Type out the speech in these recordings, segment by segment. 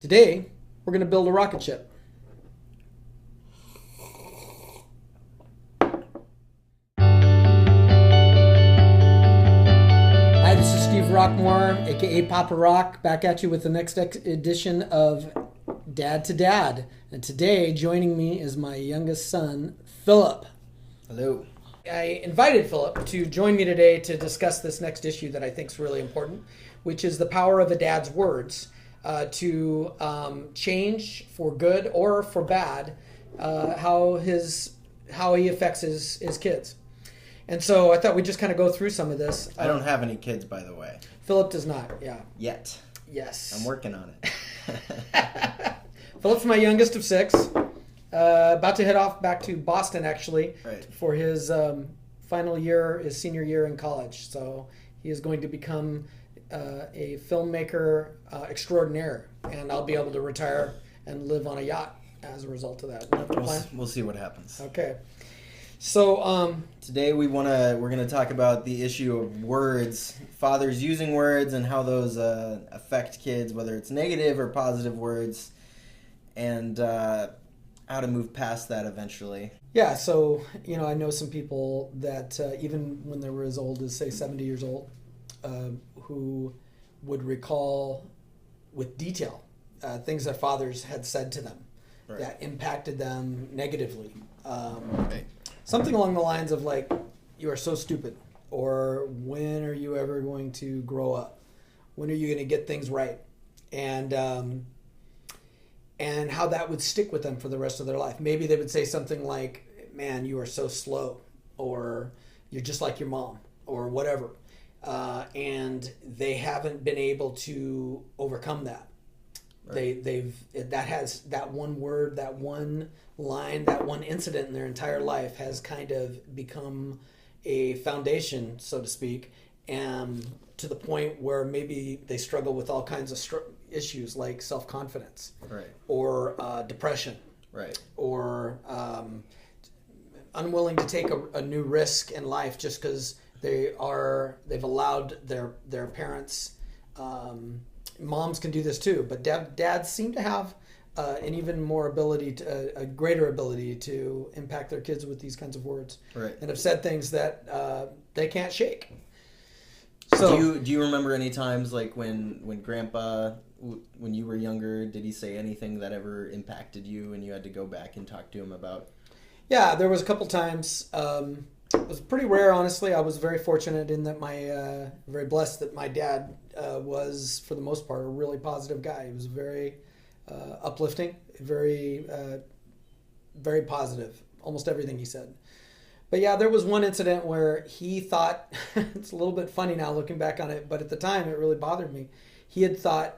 Today, we're going to build a rocket ship. Hi, this is Steve Rockmore, aka Papa Rock, back at you with the next edition of Dad to Dad. And today, joining me is my youngest son, Philip. Hello. I invited Philip to join me today to discuss this next issue that I think is really important, which is the power of a dad's words to change for good or for bad how he affects his kids. And so I thought we'd just kind of go through some of this. I don't have any kids, by the way. Philip does not, yeah. Yet. Yes. I'm working on it. Philip's my youngest of six. About to head off back to Boston, actually, Right. for his final year, his senior year in college. So he is going to become a filmmaker extraordinaire, and I'll be able to retire and live on a yacht as a result of that. Isn't that the plan? We'll see what happens. Okay. So Today we're gonna talk about the issue of words, fathers using words, and how those affect kids, whether it's negative or positive words, and how to move past that eventually. yeah, so I know some people that even when they were as old as say 70 years old, who would recall with detail things their fathers had said to them Right. that impacted them negatively. Right. Something along the lines of like, "You are so stupid," or "When are you ever going to grow up? When are you going to get things right?" And how that would stick with them for the rest of their life. Maybe they would say something like, "Man, you are so slow," or "You're just like your mom," or whatever. And they haven't been able to overcome that. Right. That one word, that one line, that one incident in their entire life has kind of become a foundation, so to speak, and to the point where maybe they struggle with all kinds of issues like self-confidence, Right. or depression, Right. or unwilling to take a new risk in life just because they've allowed their parents. Moms can do this too, but dads seem to have an even more ability, a greater ability to impact their kids with these kinds of words, Right. and have said things that they can't shake. So, Do you remember any times like when Grandpa, when you were younger, did he say anything that ever impacted you and you had to go back and talk to him about? yeah, there was a couple times. It was pretty rare, honestly. I was very fortunate in that very blessed that my dad was, for the most part, a really positive guy. He was very uplifting, very, very positive. Almost everything he said. But yeah, there was one incident where he thought, it's a little bit funny now looking back on it, but at the time it really bothered me. He had thought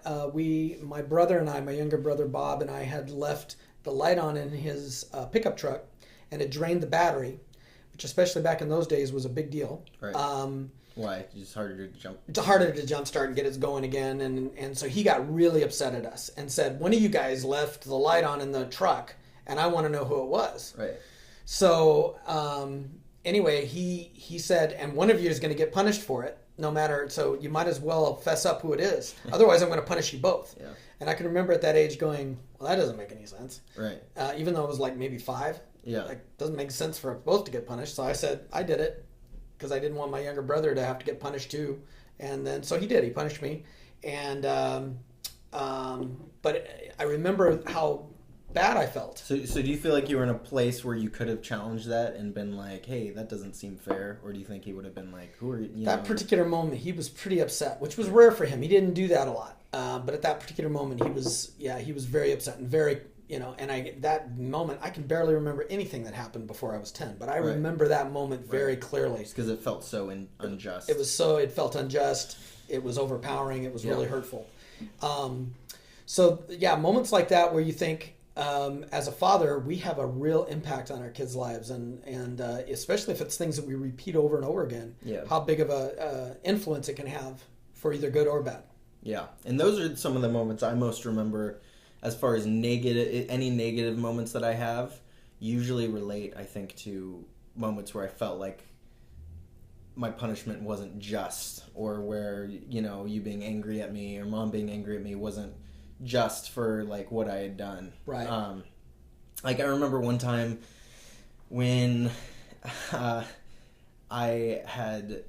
my brother and I, my younger brother Bob and I, had left the light on in his pickup truck and had drained the battery, which especially back in those days was a big deal. Right. Why? It's just harder to jump. It's harder to jumpstart and get us going again. And so he got really upset at us and said, "One of you guys left the light on in the truck, and I want to know who it was." Right. So anyway, he said, "And one of you is going to get punished for it, no matter. So you might as well fess up who it is. Otherwise, I'm going to punish you both." Yeah. And I can remember at that age going, "Well, that doesn't make any sense." Right. Even though I was like maybe 5. Yeah. Like, doesn't make sense for both to get punished. So I said I did it because I didn't want my younger brother to have to get punished too. And then so he did. He punished me. And but I remember how bad I felt. So do you feel like you were in a place where you could have challenged that and been like, "Hey, that doesn't seem fair," or do you think he would have been like, "Who are you?" That particular moment, he was pretty upset, which was rare for him. He didn't do that a lot. But at that particular moment, he was very upset and very. And that moment, I can barely remember anything that happened before I was 10, but I Right. remember that moment very clearly. because it felt so unjust. It felt unjust. It was overpowering. It was really Yeah. hurtful. So yeah, moments like that where you think, as a father, we have a real impact on our kids' lives, and especially if it's things that we repeat over and over again, Yeah. how big of a influence it can have for either good or bad. Yeah, and those are some of the moments I most remember. As far as any negative moments that I have, usually relate, I think, to moments where I felt like my punishment wasn't just, or where you being angry at me or mom being angry at me wasn't just for like what I had done. Right. Like I remember one time when I had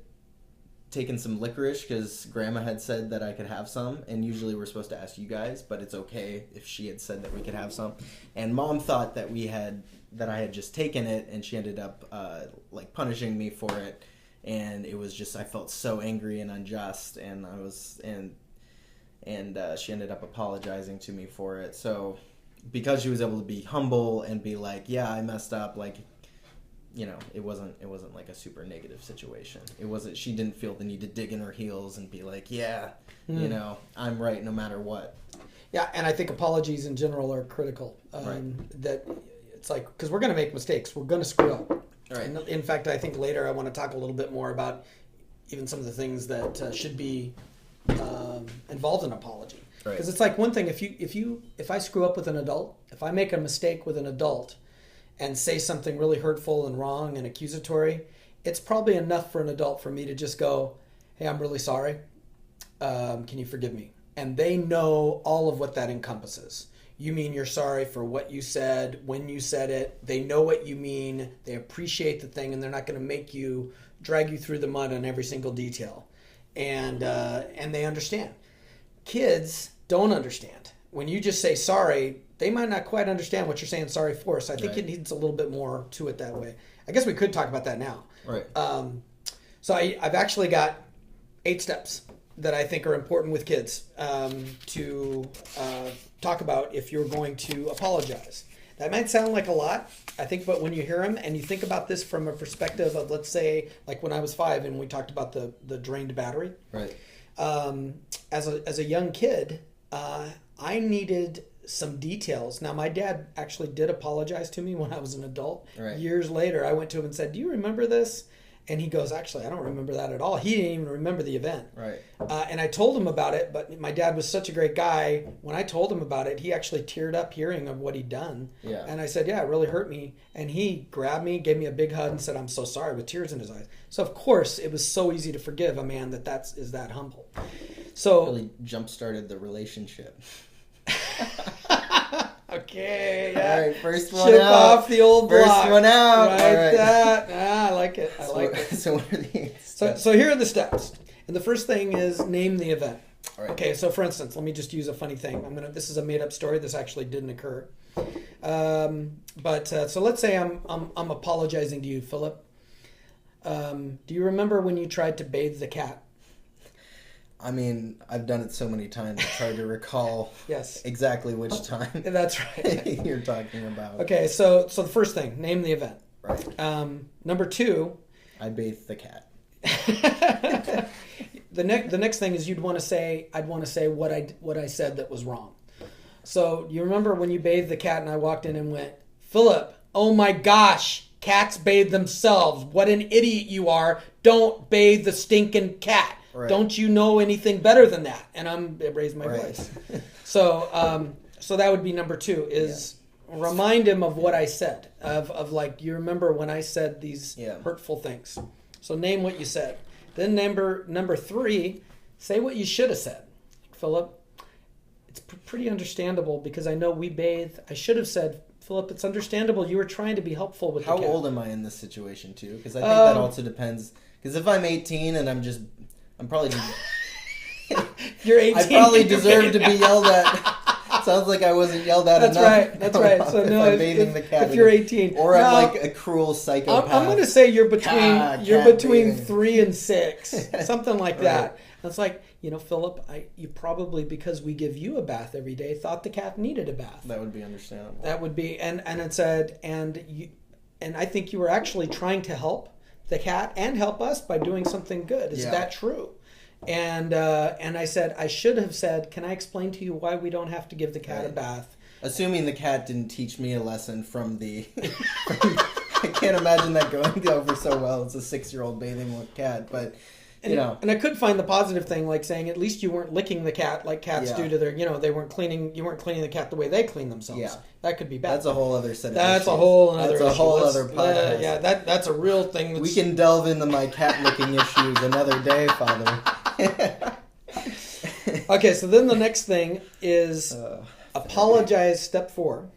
taken some licorice because Grandma had said that I could have some, and usually we're supposed to ask you guys, but it's okay if she had said that we could have some. And Mom thought that I had just taken it, and she ended up like punishing me for it. And it was just, I felt so angry and unjust, and she ended up apologizing to me for it. So because she was able to be humble and be like, yeah, I messed up, like, you know, it wasn't like a super negative situation. She didn't feel the need to dig in her heels and be like, yeah, you know, I'm right no matter what. Yeah, and I think apologies in general are critical. Right. That it's like, because we're going to make mistakes. We're going to screw up. Right. And in fact, I think later I want to talk a little bit more about even some of the things that should be involved in apology. Because it's like one thing, if I screw up with an adult, if I make a mistake with an adult and say something really hurtful and wrong and accusatory, it's probably enough for an adult for me to just go, hey, I'm really sorry. Can you forgive me? And they know all of what that encompasses. You mean you're sorry for what you said, when you said it. They know what you mean. They appreciate the thing, and they're not going to drag you through the mud on every single detail. And they understand. Kids don't understand. When you just say sorry, they might not quite understand what you're saying sorry for. So I think it needs a little bit more to it that way. I guess we could talk about that now. Right. So I've actually got 8 steps that I think are important with kids to talk about if you're going to apologize. That might sound like a lot, I think, but when you hear them and you think about this from a perspective of, let's say, like when I was 5 and we talked about the drained battery. Right. As a young kid, I needed some details. Now, my dad actually did apologize to me when I was an adult. Right. Years later, I went to him and said, do you remember this? And he goes, actually, I don't remember that at all. He didn't even remember the event. Right. And I told him about it, but my dad was such a great guy. When I told him about it, he actually teared up hearing of what he'd done. Yeah. And I said, yeah, it really hurt me. And he grabbed me, gave me a big hug, and said, I'm so sorry, with tears in his eyes. So, of course, it was so easy to forgive a man that is that humble. So really jump-started the relationship. Okay, yeah. All right, first one Chip out. off the old block. First one out. Right, all right. that. I like it. I like it. So what are the So here are the steps. And the first thing is name the event. All right. Okay, so for instance, let me just use a funny thing. This is a made up story. This actually didn't occur. So let's say I'm apologizing to you, Philip. Do you remember when you tried to bathe the cat? I mean, I've done it so many times. It's hard to recall Yes. exactly which time That's right. you're talking about. Okay, so the first thing, name the event. Right. Number 2. I bathed the cat. The next thing is I'd want to say what I said that was wrong. So you remember when you bathed the cat and I walked in and went, Philip, oh my gosh, cats bathe themselves. What an idiot you are. Don't bathe the stinking cat. Right. Don't you know anything better than that? And I raised my Right. voice. So that would be number 2 is remind him of what I said. Of like, you remember when I said these hurtful things. So name what you said. Then number 3, say what you should have said. Philip, it's pretty understandable because I know we bathe. I should have said, Philip, it's understandable. You were trying to be helpful with the cat. How old am I in this situation too? Because I think that also depends. Because if I'm 18 and I'm probably You're 18. I probably deserve to be yelled at. Sounds like I wasn't yelled at That's enough. right. That's right. So no, I'm bathing the cat if you're 18, or I'm like a cruel psychopath. I'm going to say you're between cat bathing. 3 and 6, something like that. Right. It's like, Philip, you probably, because we give you a bath every day, thought the cat needed a bath. That would be understandable. That would be, and it said, and I think you were actually trying to help the cat and help us by doing something good. Is that true? And I said, I should have said, can I explain to you why we don't have to give the cat a bath? Assuming the cat didn't teach me a lesson from the... I can't imagine that going over so well. It's a 6-year-old bathing a cat, but... And I could find the positive thing, like saying at least you weren't licking the cat like cats do to their, they weren't cleaning. You weren't cleaning the cat the way they clean themselves. Yeah, that could be bad. That's a whole other set of That's issues. a whole other. That's a issue. whole other podcast. Yeah, that's a real thing. We can delve into my cat licking issues another day, Father. Okay, so then the next thing is apologize, step 4.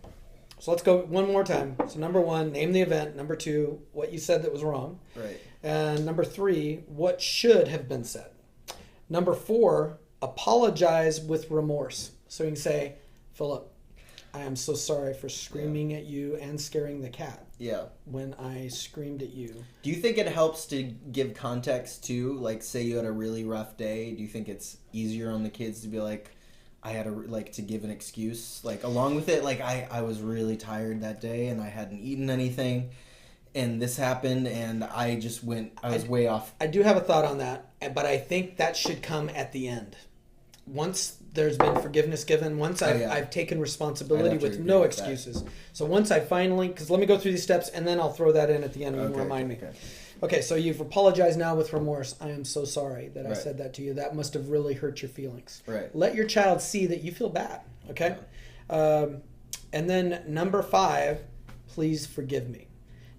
So let's go one more time. So number 1, name the event. Number 2, what you said that was wrong. Right. And number 3, what should have been said. Number 4, apologize with remorse. So you can say, Philip, I am so sorry for screaming at you and scaring the cat. Yeah. When I screamed at you. Do you think it helps to give context too? Like, say you had a really rough day. Do you think it's easier on the kids to be like, I had to give an excuse, like along with it, like I was really tired that day and I hadn't eaten anything, and this happened and I was way off. I do have a thought on that, but I think that should come at the end. Once there's been forgiveness given, once I've taken responsibility with no excuses. So once I finally, because let me go through these steps and then I'll throw that in at the end when you remind me. Okay, so you've apologized now with remorse. I am so sorry that I said that to you. That must have really hurt your feelings. Right. Let your child see that you feel bad, okay? Yeah. And then number 5, please forgive me.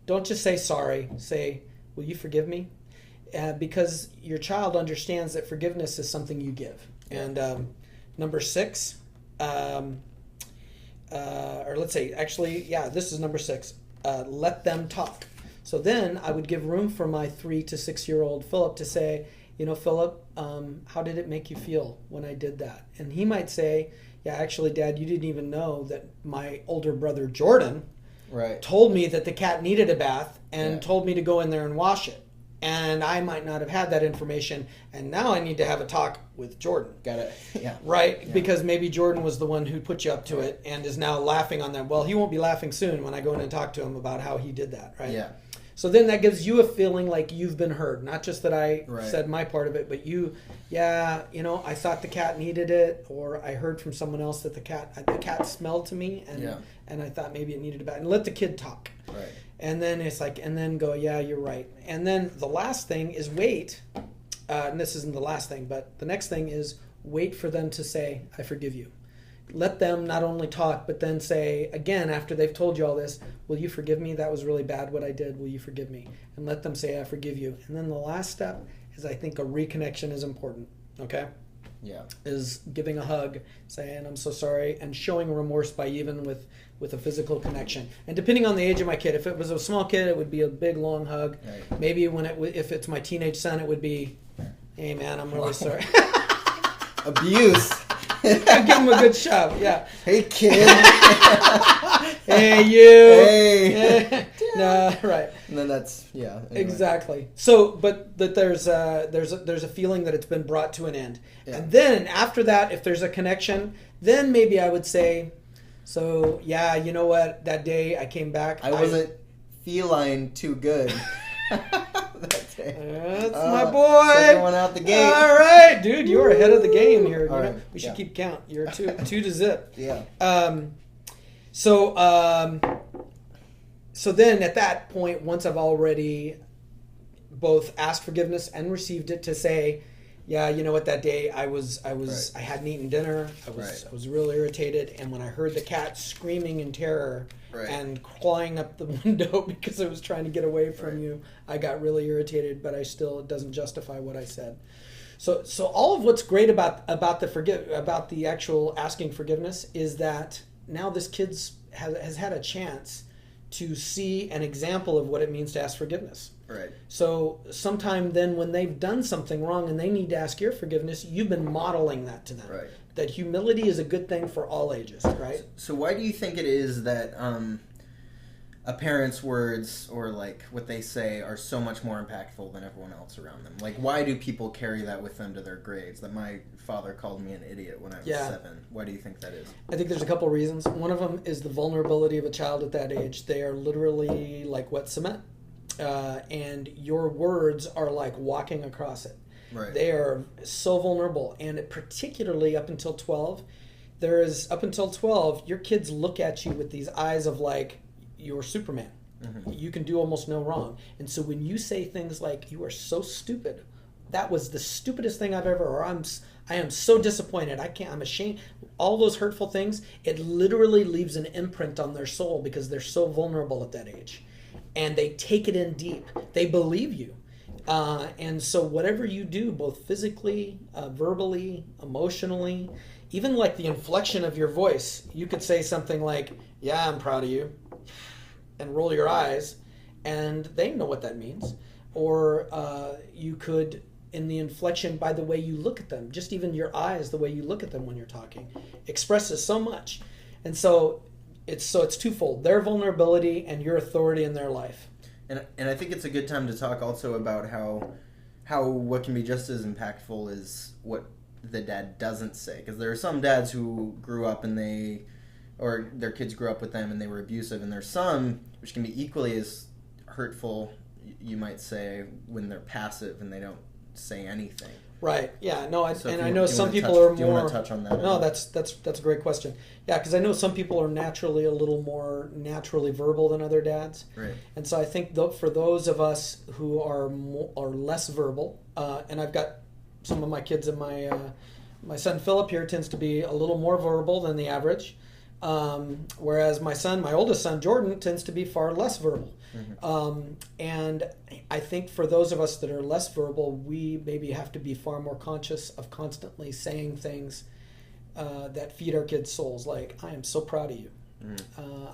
Don't just say sorry. Say, will you forgive me? Because your child understands that forgiveness is something you give. And number 6, or let's say, actually, this is number 6. Let them talk. So then I would give room for my 3 to 6-year-old Philip to say, Philip, how did it make you feel when I did that? And he might say, yeah, actually, Dad, you didn't even know that my older brother Jordan told me that the cat needed a bath and told me to go in there and wash it. And I might not have had that information, and now I need to have a talk with Jordan. Got it. Yeah. Right? Yeah. Because maybe Jordan was the one who put you up to it and is now laughing on them. Well, he won't be laughing soon when I go in and talk to him about how he did that, right? Yeah. So then that gives you a feeling like you've been heard. Not just that I said my part of it, but you, I thought the cat needed it, or I heard from someone else that the cat smelled to me, and I thought maybe it needed a bath. And let the kid talk. Right. And then it's like, and then go, yeah, you're right. And then the last thing is wait. And this isn't the last thing, but the next thing is wait for them to say, I forgive you. Let them not only talk, but then say, again, after they've told you all this, will you forgive me? That was really bad what I did. Will you forgive me? And let them say, I forgive you. And then the last step is, I think, a reconnection is important. Okay? Yeah. Is giving a hug, saying, I'm so sorry, and showing remorse by even with a physical connection. And depending on the age of my kid, if it was a small kid, it would be a big, long hug. Right. Maybe if it's my teenage son, it would be, hey, man, I'm really sorry. Abuse. I'd give him a good shove, yeah. Hey, kid. Hey, you. Hey. No, right. And then that's, anyway. Exactly. So, but that there's a feeling that it's been brought to an end. Yeah. And then after that, if there's a connection, then maybe I would say, so, yeah, you know what? That day I came back. I wasn't feline too good. That's my boy. Second one out the gate. All right, dude, you're ahead of the game here. Right. We should keep count. You're two to zip. Yeah. So then at that point, once I've already both asked forgiveness and received it, to say, yeah, you know what, that day I hadn't eaten dinner. I was real irritated, and when I heard the cat screaming in terror and clawing up the window because I was trying to get away from you, I got really irritated, but it doesn't justify what I said. So all of what's great about the actual asking forgiveness is that now this kid has had a chance to see an example of what it means to ask forgiveness. Right. So sometime then when they've done something wrong and they need to ask your forgiveness, you've been modeling that to them. Right. That humility is a good thing for all ages, right? So why do you think it is that a parent's words or like what they say are so much more impactful than everyone else around them? Like, why do people carry that with them to their graves? That my father called me an idiot when I was 7. Why do you think that is? I think there's a couple reasons. One of them is the vulnerability of a child at that age. They are literally like wet cement. And your words are like walking across it. Right. They are so vulnerable, and particularly up until 12, your kids look at you with these eyes of like you're Superman. Mm-hmm. You can do almost no wrong. And so when you say things like, you are so stupid, that was the stupidest thing I've ever, or I am so disappointed, I'm ashamed, all those hurtful things, it literally leaves an imprint on their soul because they're so vulnerable at that age. And they take it in deep. They believe you. And so whatever you do, both physically, verbally, emotionally, even like the inflection of your voice, you could say something like, yeah, I'm proud of you, and roll your eyes, and they know what that means. Or you could, in the inflection by the way you look at them, just even your eyes, the way you look at them when you're talking, expresses so much. And so it's twofold: their vulnerability and your authority in their life. And I think it's a good time to talk also about how what can be just as impactful is what the dad doesn't say. Because there are some dads who grew up and or their kids grew up with them and they were abusive, and there's some which can be equally as hurtful, you might say, when they're passive and they don't say anything. Right. Yeah. No. I know some people are more. Do you want to touch on that? No, that's a great question. Yeah, because I know some people are naturally a little more naturally verbal than other dads. Right. And so I think for those of us who are less verbal, and I've got some of my kids in my son Philip here tends to be a little more verbal than the average, whereas my oldest son Jordan tends to be far less verbal. Mm-hmm. And I think for those of us that are less verbal, we maybe have to be far more conscious of constantly saying things that feed our kids' souls, like, I am so proud of you.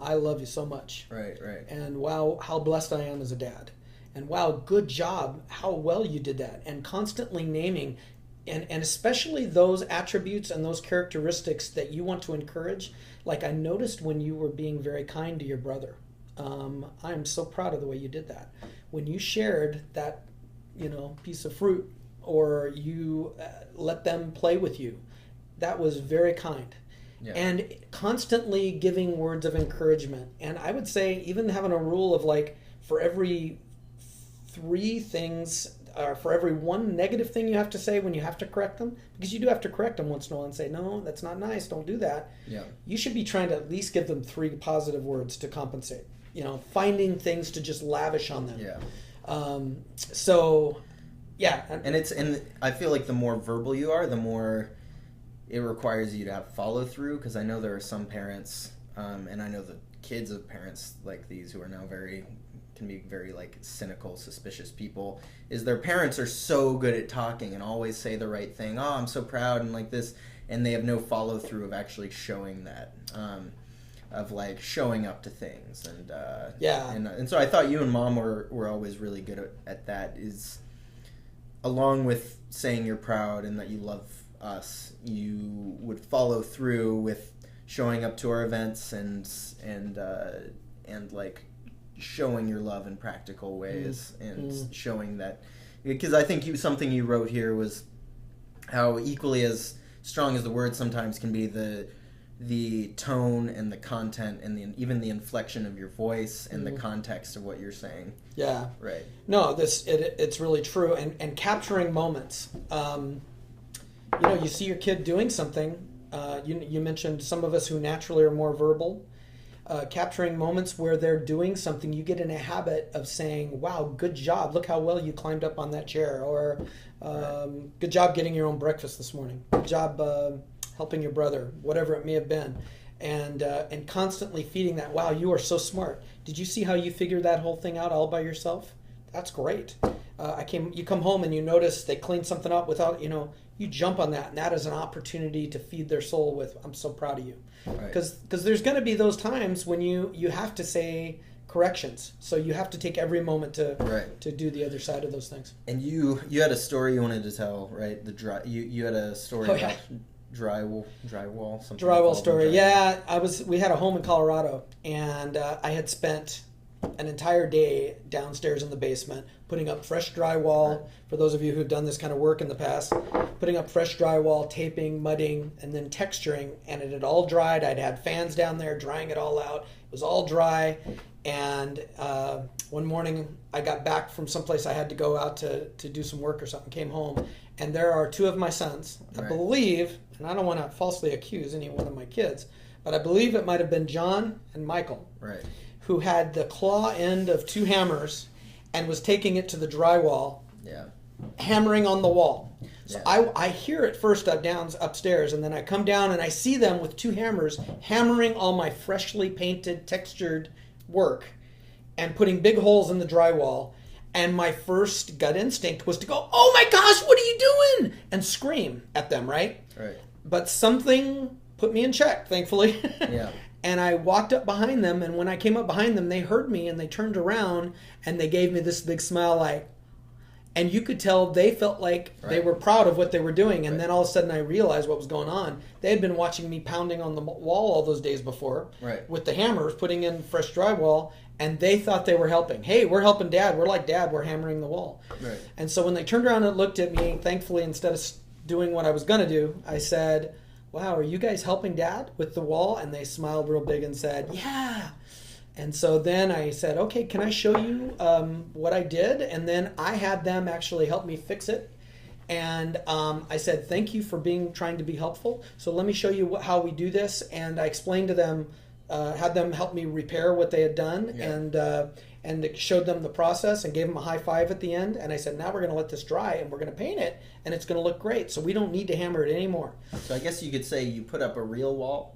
I love you so much. Right. And wow, how blessed I am as a dad. And wow, good job, how well you did that. And constantly naming, and especially those attributes and those characteristics that you want to encourage. Like I noticed when you were being very kind to your brother. I'm so proud of the way you did that. When you shared that, piece of fruit, or you let them play with you, that was very kind. Yeah. And constantly giving words of encouragement. And I would say even having a rule of like, for every 3 things, for every 1 negative thing you have to say when you have to correct them, because you do have to correct them once in a while and say, no, that's not nice, don't do that. Yeah. You should be trying to at least give them 3 positive words to compensate. Finding things to just lavish on them. Yeah. So, yeah. And I feel like the more verbal you are, the more it requires you to have follow through. Because I know there are some parents, and I know the kids of parents like these who are now can be very like cynical, suspicious people. Is their parents are so good at talking and always say the right thing. Oh, I'm so proud and like this, and they have no follow through of actually showing that. Of like showing up to things and so I thought you and Mom were always really good at that, is along with saying you're proud and that you love us, you would follow through with showing up to our events and like showing your love in practical ways and showing that, because I think something you wrote here was how equally as strong as the words sometimes can be, the tone and the content and even the inflection of your voice and the context of what you're saying. Yeah. Right. No, it's really true. And capturing moments. You see your kid doing something. You mentioned some of us who naturally are more verbal. Capturing moments where they're doing something, you get in a habit of saying, wow, good job. Look how well you climbed up on that chair. Or good job getting your own breakfast this morning. Good job helping your brother, whatever it may have been, and constantly feeding that. Wow, you are so smart. Did you see how you figured that whole thing out all by yourself? That's great. You come home and you notice they cleaned something up without, you jump on that, and that is an opportunity to feed their soul with, I'm so proud of you. Because there's going to be those times when you have to say corrections, so you have to take every moment to do the other side of those things. And you had a story you wanted to tell, right? You had a story about drywall story. Yeah, we had a home in Colorado, and I had spent an entire day downstairs in the basement putting up fresh drywall. For those of you who've done this kind of work in the past, putting up fresh drywall, taping, mudding, and then texturing, and it had all dried. I'd had fans down there drying it all out. It was all dry, and one morning I got back from someplace I had to go out to do some work or something, came home, and there are 2 of my sons. I believe, and I don't want to falsely accuse any one of my kids, but I believe it might have been John and Michael, who had the claw end of 2 hammers and was taking it to the drywall, hammering on the wall. So I hear it first upstairs, and then I come down and I see them with 2 hammers hammering all my freshly painted, textured work and putting big holes in the drywall. And my first gut instinct was to go, "Oh my gosh, what are you doing?" and scream at them, right? Right. But something put me in check, thankfully. Yeah. And I walked up behind them, and when I came up behind them, they heard me, and they turned around, and they gave me this big smile, like, and you could tell they felt like they were proud of what they were doing. And then all of a sudden I realized what was going on. They had been watching me pounding on the wall all those days before with the hammers, putting in fresh drywall, and they thought they were helping. Hey, we're helping Dad. We're like Dad. We're hammering the wall. Right. And so when they turned around and looked at me, thankfully, instead of doing what I was going to do, I said, "Wow, are you guys helping Dad with the wall?" And they smiled real big and said, "Yeah." And so then I said, "Okay, can I show you what I did?" And then I had them actually help me fix it. And I said, "Thank you for trying to be helpful. So let me show you how we do this." And I explained to them, had them help me repair what they had done, and it showed them the process and gave them a high five at the end. And I said, "Now we're going to let this dry and we're going to paint it, and it's going to look great. So we don't need to hammer it anymore." So I guess you could say you put up a real wall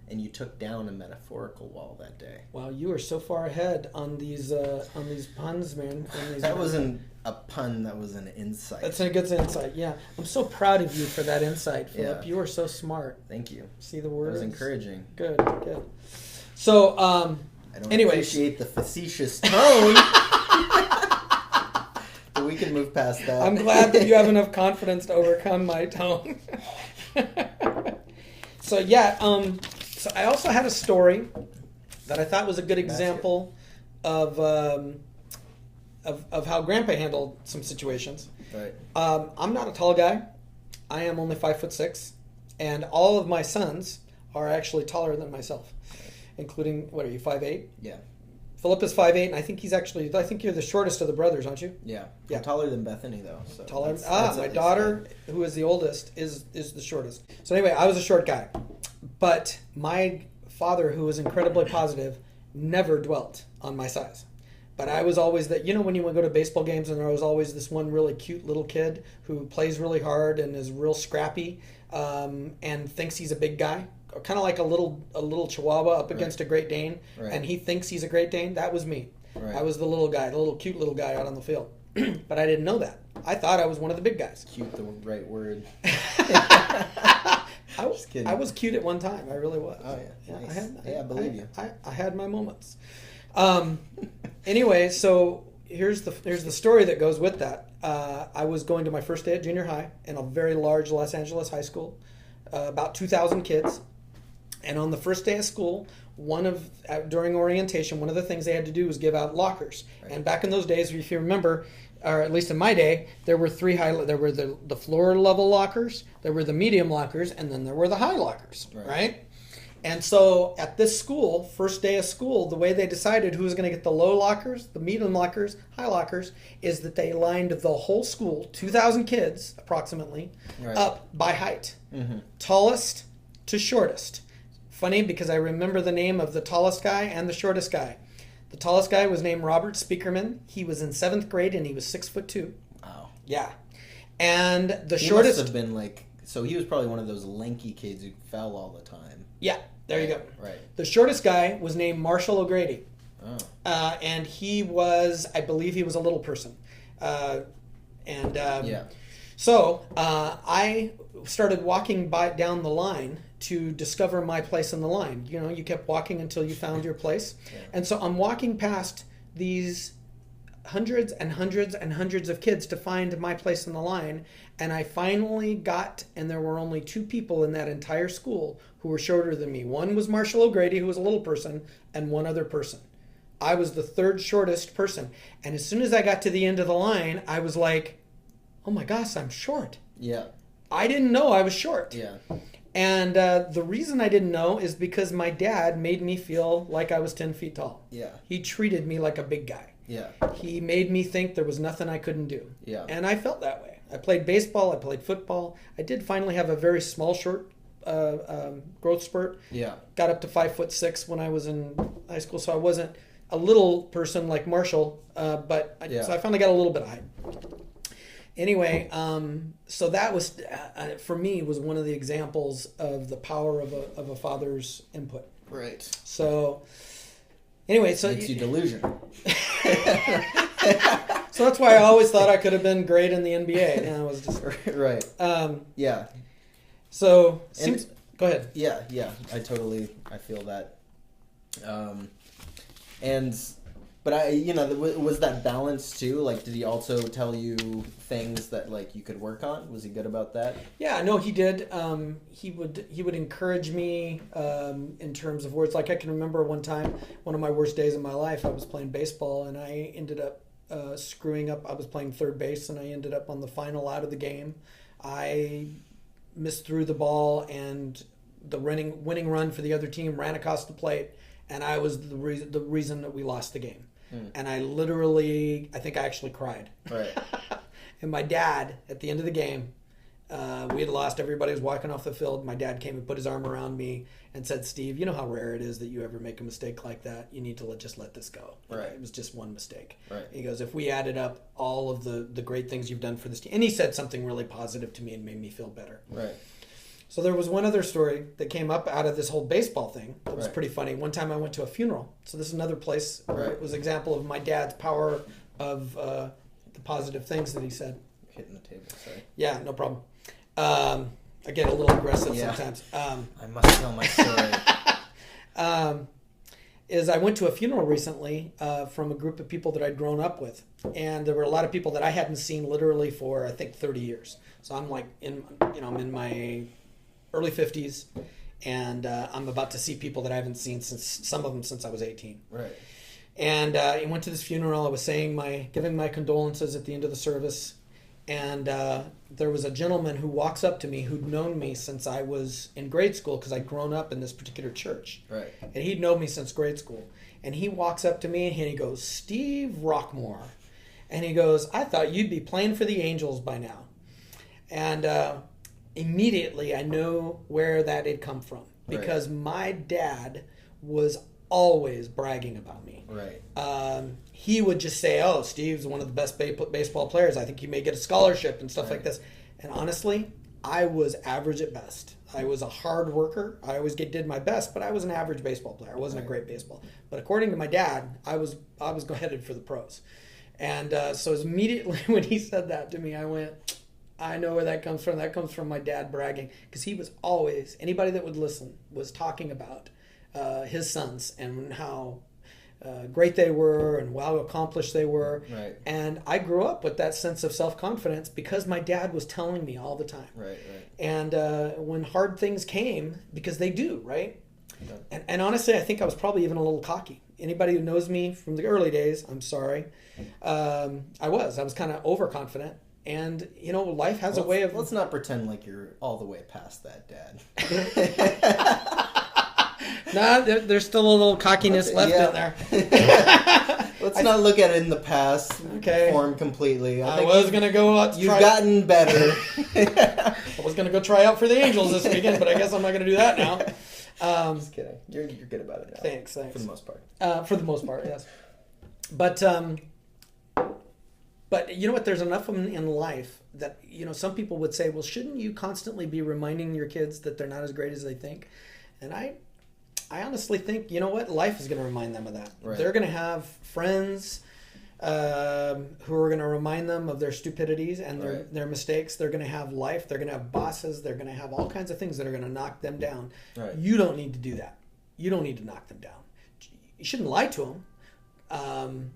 and you took down a metaphorical wall that day. Wow, you are so far ahead on these puns, man. That wasn't a pun, that was an insight. That's a good insight, yeah. I'm so proud of you for that insight, Philip. Yeah. You are so smart. Thank you. See the That words? was encouraging. Good, good. So, I don't anyways. appreciate the facetious tone. But we can move past that. I'm glad that you have enough confidence to overcome my tone. So, yeah, so I also had a story that I thought was a good example of how Grandpa handled some situations. Right. I'm not a tall guy. I am only 5'6", and all of my sons are actually taller than myself, including, what are you, 5'8"? Yeah. Philip is 5'8", and I think you're the shortest of the brothers, aren't you? Yeah. Yeah. I'm taller than Bethany, though. So Taller. that's My at least daughter, who is the oldest, is the shortest. So anyway, I was a short guy. But my father, who was incredibly positive, never dwelt on my size. But I was always that, when you would go to baseball games and there was always this one really cute little kid who plays really hard and is real scrappy and thinks he's a big guy, kind of like a little Chihuahua up against a Great Dane, and he thinks he's a Great Dane. That was me. Right. I was the little guy, the little cute little guy out on the field. But I didn't know that. I thought I was one of the big guys. Cute, the right word. I was cute at one time. I really was. Oh yeah. Nice. I believe you. I had my moments. Anyway, so here's the story that goes with that. I was going to my first day at junior high in a very large Los Angeles high school, about 2,000 kids. And on the first day of school, during orientation, one of the things they had to do was give out lockers. Right. And back in those days, if you remember, or at least in my day, there were there were the floor level lockers, there were the medium lockers, and then there were the high lockers, right? And so at this school, first day of school, the way they decided who was going to get the low lockers, the medium lockers, high lockers, is that they lined the whole school, 2,000 kids approximately, up by height, tallest to shortest. Funny because I remember the name of the tallest guy and the shortest guy. The tallest guy was named Robert Speakerman. He was in 7th grade and he was 6'2". Wow. Yeah. And the shortest must have been so he was probably one of those lanky kids who fell all the time. Yeah, there you go. Right. The shortest guy was named Marshall O'Grady. Oh. And he was, I believe he was a little person. So I started walking down the line to discover my place in the line. You kept walking until you found your place. Yeah. And so I'm walking past these hundreds and hundreds and hundreds of kids to find my place in the line. And I finally got, and there were only 2 people in that entire school who were shorter than me. One was Marshall O'Grady, who was a little person, and one other person. I was the 3rd shortest person. And as soon as I got to the end of the line, I was like, oh my gosh, I'm short. Yeah. I didn't know I was short. Yeah. And the reason I didn't know is because my dad made me feel like I was 10 feet tall. Yeah. He treated me like a big guy. Yeah. He made me think there was nothing I couldn't do. Yeah. And I felt that way. I played baseball. I played football. I did finally have a very small, short growth spurt. Yeah. Got up to 5'6" when I was in high school, so I wasn't a little person like Marshall, so I finally got a little bit of height. Anyway, so that was, for me, was one of the examples of the power of a father's input. Right. So, anyway, so... Makes you delusional. So that's why I always thought I could have been great in the NBA. And I was just right. Yeah. So And- go ahead. Yeah, I feel that. But was that balance too? Like, did he also tell you things that like you could work on? Was he good about that? Yeah, no, he did. He would encourage me in terms of words. Like I can remember one time, one of my worst days of my life. I was playing baseball and I ended up screwing up. I was playing third base and I ended up on the final out of the game. I misthrew the ball and the winning run for the other team ran across the plate, and I was the reason that we lost the game. And I think I actually cried. Right. And my dad, at the end of the game, we had lost. Everybody was walking off the field. My dad came and put his arm around me and said, "Steve, you know how rare it is that you ever make a mistake like that. You need to just let this go. Right. It was just one mistake." Right. He goes, "If we added up all of the great things you've done for this team," and he said something really positive to me and made me feel better. Right. So there was one other story that came up out of this whole baseball thing that was Right. pretty funny. One time I went to a funeral. So this is another place where Right. it was an example of my dad's power of the positive things that he said. Hitting the table. Sorry. Yeah, no problem. I get a little aggressive Yeah. sometimes. I must tell my story. Is I went to a funeral recently from a group of people that I'd grown up with, and there were a lot of people that I hadn't seen literally for I think 30 years. So I'm like I'm in my early 50s, and I'm about to see people that I haven't seen some of them since I was 18. Right. And I went to this funeral. I was giving my condolences at the end of the service. And there was a gentleman who walks up to me who'd known me since I was in grade school because I'd grown up in this particular church. Right. And he'd known me since grade school. And he walks up to me and he goes, "Steve Rockmore." And he goes, "I thought you'd be playing for the Angels by now." And immediately I know where that had come from because my dad was always bragging about me. Right. He would just say, "Oh, Steve's one of the best baseball players. I think he may get a scholarship," and stuff like this. And honestly, I was average at best. I was a hard worker. I always did my best, but I was an average baseball player. I wasn't a great baseball. But according to my dad, I was headed for the pros. And so immediately when he said that to me, I went, I know where that comes from. That comes from my dad bragging, because he was always, anybody that would listen was talking about his sons and how great they were and how accomplished they were. Right. And I grew up with that sense of self-confidence because my dad was telling me all the time. Right. And when hard things came, because they do, right? Yeah. And honestly, I think I was probably even a little cocky. Anybody who knows me from the early days, I'm sorry, I was kind of overconfident. And, life has a way of... Let's not pretend like you're all the way past that, Dad. Nah, there's still a little cockiness left in there. Let's not look at it in the past form completely. I was going to go out to You've gotten better. I was going to go try out for the Angels this weekend, but I guess I'm not going to do that now. Just kidding. You're good about it now. Thanks. For the most part. For the most part, yes. But you know what? There's enough of them in life that, some people would say, well, shouldn't you constantly be reminding your kids that they're not as great as they think? And I honestly think, life is going to remind them of that. Right. They're going to have friends who are going to remind them of their stupidities and their mistakes. They're going to have life. They're going to have bosses. They're going to have all kinds of things that are going to knock them down. Right. You don't need to do that. You don't need to knock them down. You shouldn't lie to them.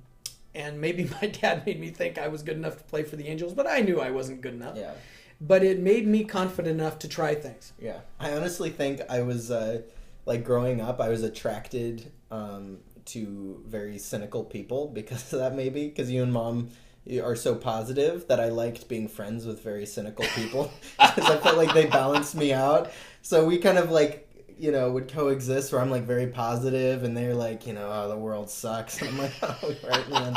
And maybe my dad made me think I was good enough to play for the Angels, but I knew I wasn't good enough. Yeah. But it made me confident enough to try things. Yeah. I honestly think I was, growing up, I was attracted to very cynical people because of that, maybe. Because you and Mom are so positive that I liked being friends with very cynical people. Because I felt like they balanced me out. So we kind of, would coexist where I'm very positive and they're oh, the world sucks. And I'm like, oh, right, man.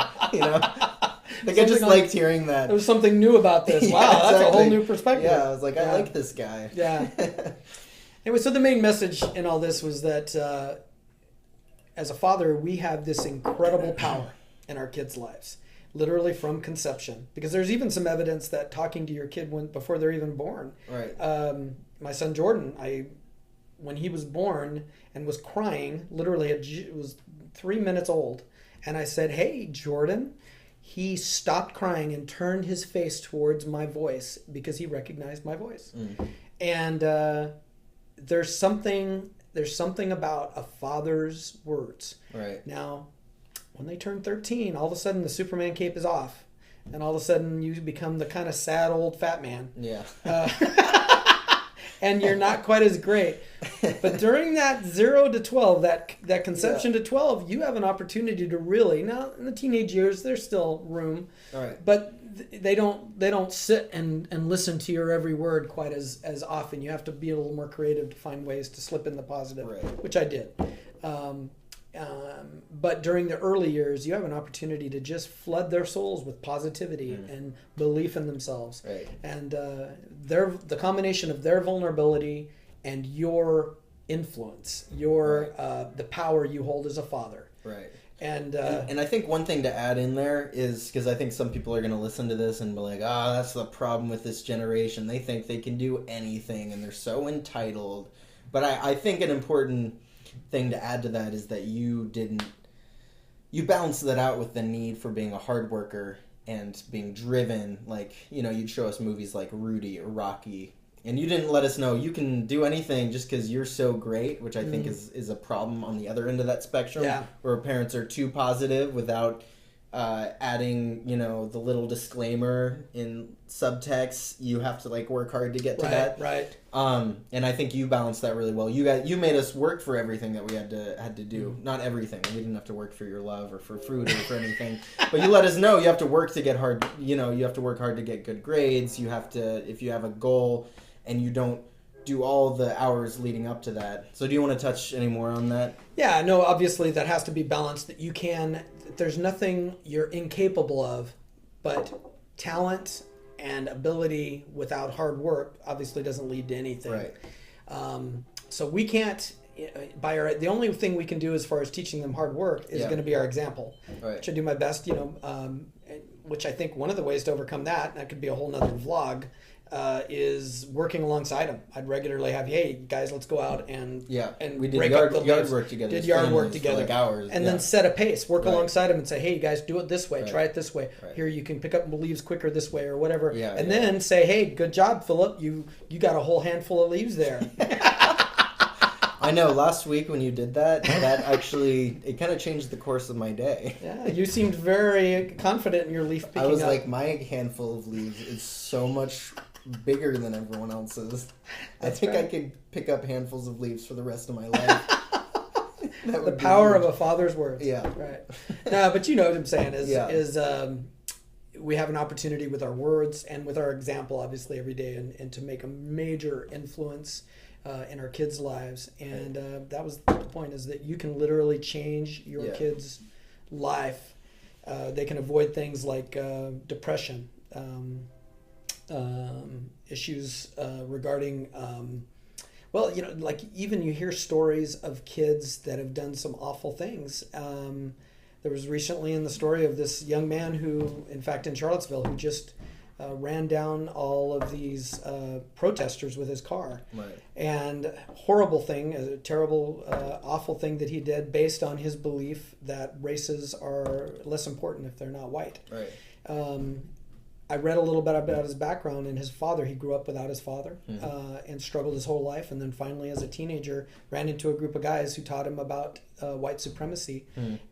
I just liked hearing that. There was something new about this. Wow, Yeah, that's a whole new perspective. Yeah, I was like, I like this guy. Yeah. Anyway, so the main message in all this was that as a father, we have this incredible power in our kids' lives, literally from conception. Because there's even some evidence that talking to your kid before they're even born. Right. My son Jordan, when he was born and was crying, literally it was 3 minutes old, and I said, "Hey, Jordan, he stopped crying and turned his face towards my voice because he recognized my voice. And there's something about a father's words. Right. Now, when they turn 13, all of a sudden the Superman cape is off, and all of a sudden you become the kind of sad old fat man. Yeah. And you're not quite as great. But during that 0 to 12, that conception to 12, you have an opportunity to really, now in the teenage years, there's still room. All right. But they don't sit and listen to your every word quite as often. You have to be a little more creative to find ways to slip in the positive, Right. which I did. But during the early years, you have an opportunity to just flood their souls with positivity and belief in themselves. Right. And the combination of their vulnerability and your influence, the power you hold as a father. Right. And I think one thing to add in there is, because I think some people are going to listen to this and be like, that's the problem with this generation. They think they can do anything and they're so entitled. But I think an important thing to add to that is that you balanced that out with the need for being a hard worker and being driven. Like, you'd show us movies like Rudy or Rocky, and you didn't let us know you can do anything just because you're so great, which I think is a problem on the other end of that spectrum, where parents are too positive without adding, the little disclaimer in subtext. You have to work hard to get to that. Right. And I think you balanced that really well. You made us work for everything that we had to do. Not everything. We didn't have to work for your love or for food or for anything. But you let us know you have to work to get hard. You have to work hard to get good grades. You have to, if you have a goal and you don't do all the hours leading up to that. So do you want to touch any more on that? Yeah, no, obviously that has to be balanced. That there's nothing you're incapable of, but talent and ability without hard work obviously doesn't lead to anything. Right. So we can't, the only thing we can do as far as teaching them hard work is going to be our example. Right. Which I do my best, which I think one of the ways to overcome that, and that could be a whole nother vlog, is working alongside them. I'd regularly have, hey guys, let's go out and we did break yard up the yard work together. Did yard work together for hours, and then set a pace. Work Right. alongside them and say, hey you guys, do it this way. Right. Try it this way. Right. Here you can pick up the leaves quicker this way or whatever. And then say, hey, good job, Philip. You got a whole handful of leaves there. I know. Last week when you did that actually it kind of changed the course of my day. Yeah, you seemed very confident in your leaf picking I was up. like, my handful of leaves is so much bigger than everyone else's. I think I could pick up handfuls of leaves for the rest of my life. The power of a father's words. Yeah. Right. No, but you know what I'm saying is we have an opportunity with our words and with our example, obviously, every day, and to make a major influence in our kids' lives. And that was the point, is that you can literally change your kids' life. They can avoid things like depression, issues regarding even you hear stories of kids that have done some awful things. There was recently in the story of this young man who, in fact, in Charlottesville, who just ran down all of these protesters with his car. Right. And horrible thing, a terrible, awful thing that he did based on his belief that races are less important if they're not white. Right. I read a little bit about his background, and his father, he grew up without his father and struggled his whole life, and then finally as a teenager ran into a group of guys who taught him about white supremacy,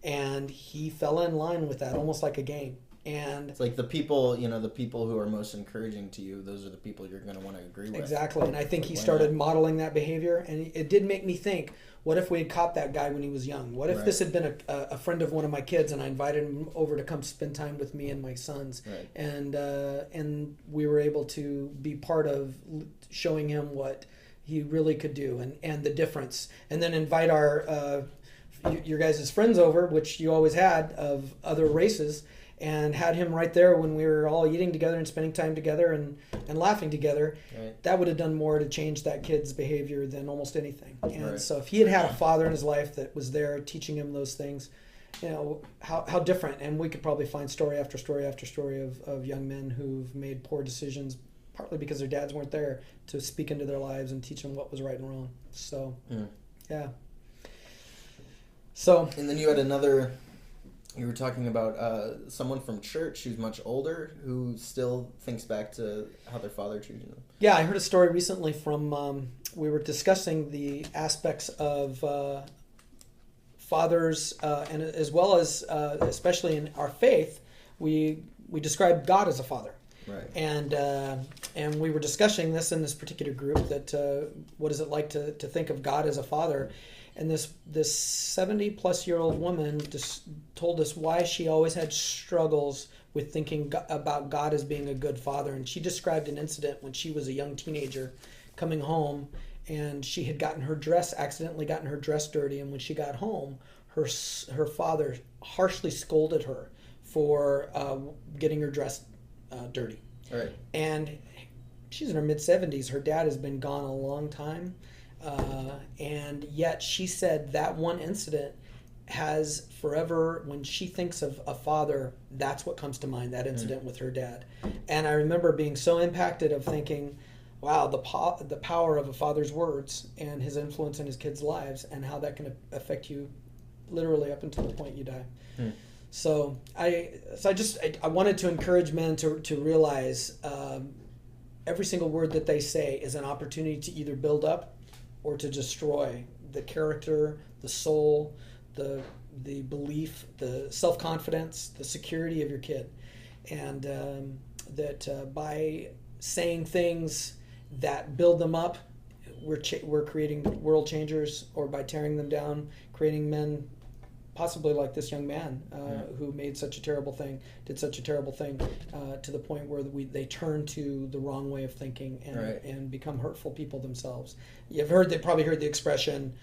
and he fell in line with that almost like a game. And it's like the people who are most encouraging to you, those are the people you're going to want to agree with. Exactly. And I think he started modeling that behavior, and it did make me think, what if we had caught that guy when he was young? What if this had been a friend of one of my kids, and I invited him over to come spend time with me and my sons, and we were able to be part of showing him what he really could do and the difference, and then invite your guys' friends over, which you always had of other races, and had him right there when we were all eating together and spending time together and laughing together. Right. That would have done more to change that kid's behavior than almost anything. And so if he had had a father in his life that was there teaching him those things, how different. And we could probably find story after story after story of young men who've made poor decisions, partly because their dads weren't there to speak into their lives and teach them what was right and wrong. So, yeah. So, and then you had another You were talking about someone from church who's much older who still thinks back to how their father treated them. Yeah, I heard a story recently from, we were discussing the aspects of fathers, and as well as, especially in our faith, we describe God as a father. Right. And we were discussing this in this particular group, that what is it like to think of God as a father. And this 70-plus-year-old woman just told us why she always had struggles with thinking about God as being a good father. And she described an incident when she was a young teenager coming home, and she had accidentally gotten her dress dirty. And when she got home, her father harshly scolded her for getting her dress dirty. Right. And she's in her mid-70s. Her dad has been gone a long time. And yet she said that one incident has forever, when she thinks of a father, that's what comes to mind, that incident with her dad. And I remember being so impacted of thinking, wow, the power of a father's words and his influence in his kids' lives, and how that can affect you literally up until the point you die. So I wanted to encourage men to realize every single word that they say is an opportunity to either build up or to destroy the character, the soul, the belief, the self-confidence, the security of your kid. And that by saying things that build them up, we're creating world changers, or by tearing them down, creating men possibly like this young man who did such a terrible thing, to the point where they turn to the wrong way of thinking and become hurtful people themselves. They probably heard the expression,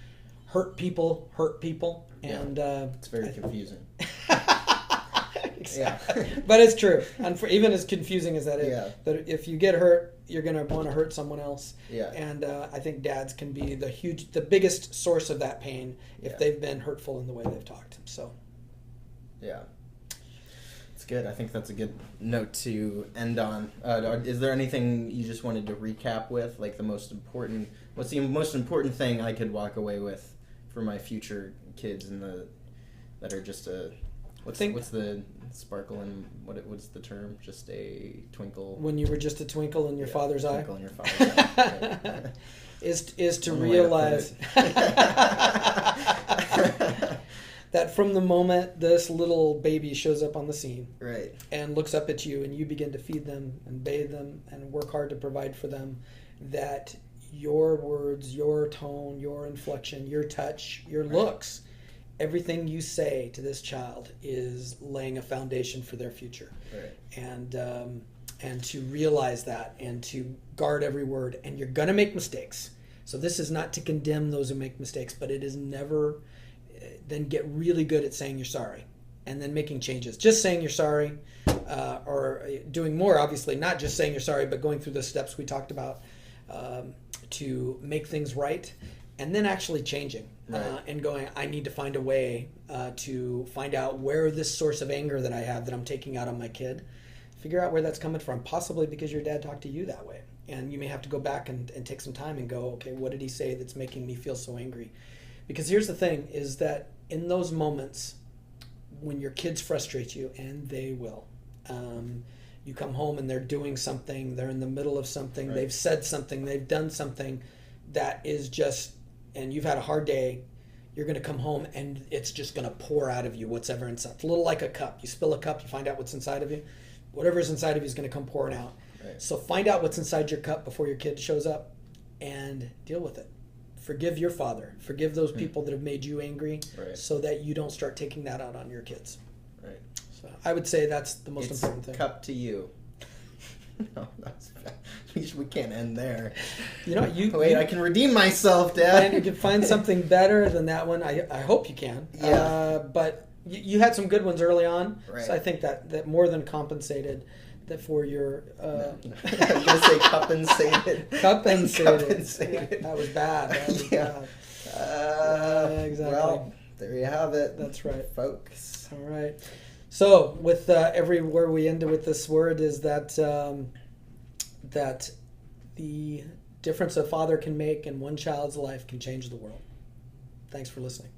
hurt people hurt people. And it's very confusing. Exactly. Yeah. But it's true. And even as confusing as that is, yeah. But if you get hurt, you're going to want to hurt someone else. Yeah. And I think dads can be the biggest source of that pain if they've been hurtful in the way they've talked. So. Yeah. It's good. I think that's a good note to end on. Is there anything you just wanted to recap with, like what's the most important thing I could walk away with for my future kids that are just what's the sparkle and what's the term? Just a twinkle. When you were just a twinkle in your father's eye. Twinkle in your father's eye. Right. Is to realize that from the moment this little baby shows up on the scene, right, and looks up at you, and you begin to feed them and bathe them and work hard to provide for them, that your words, your tone, your inflection, your touch, your looks, everything you say to this child is laying a foundation for their future. Right. And to realize that, and to guard every word. And you're going to make mistakes. So this is not to condemn those who make mistakes, but it is never. Then get really good at saying you're sorry, and then making changes. Just saying you're sorry, or doing more, obviously, not just saying you're sorry, but going through the steps we talked about to make things right. And then actually changing, and going, I need to find a way to find out where this source of anger that I have that I'm taking out on my kid, figure out where that's coming from, possibly because your dad talked to you that way. And you may have to go back and take some time and go, okay, what did he say that's making me feel so angry? Because here's the thing, is that in those moments when your kids frustrate you, and they will, you come home and they're doing something, they're in the middle of something, they've said something, they've done something that is just, and you've had a hard day, you're going to come home and it's just going to pour out of you whatever inside. It's a little like a cup. You spill a cup, you find out what's inside of you. Whatever's inside of you is going to come pouring out. Right. So find out what's inside your cup before your kid shows up and deal with it. Forgive your father. Forgive those people that have made you angry, so that you don't start taking that out on your kids. Right. So I would say that's the most important thing. Cup to you. No, we can't end there. You know, I can redeem myself, Dad. You can find something better than that one. I hope you can. Yeah. But you had some good ones early on, right. So I think that more than compensated that for your. I'm gonna say compensated. Compensated. That was bad. Exactly. Well, there you have it. That's right, folks. All right. So, with everywhere we ended with this word is that that the difference a father can make in one child's life can change the world. Thanks for listening.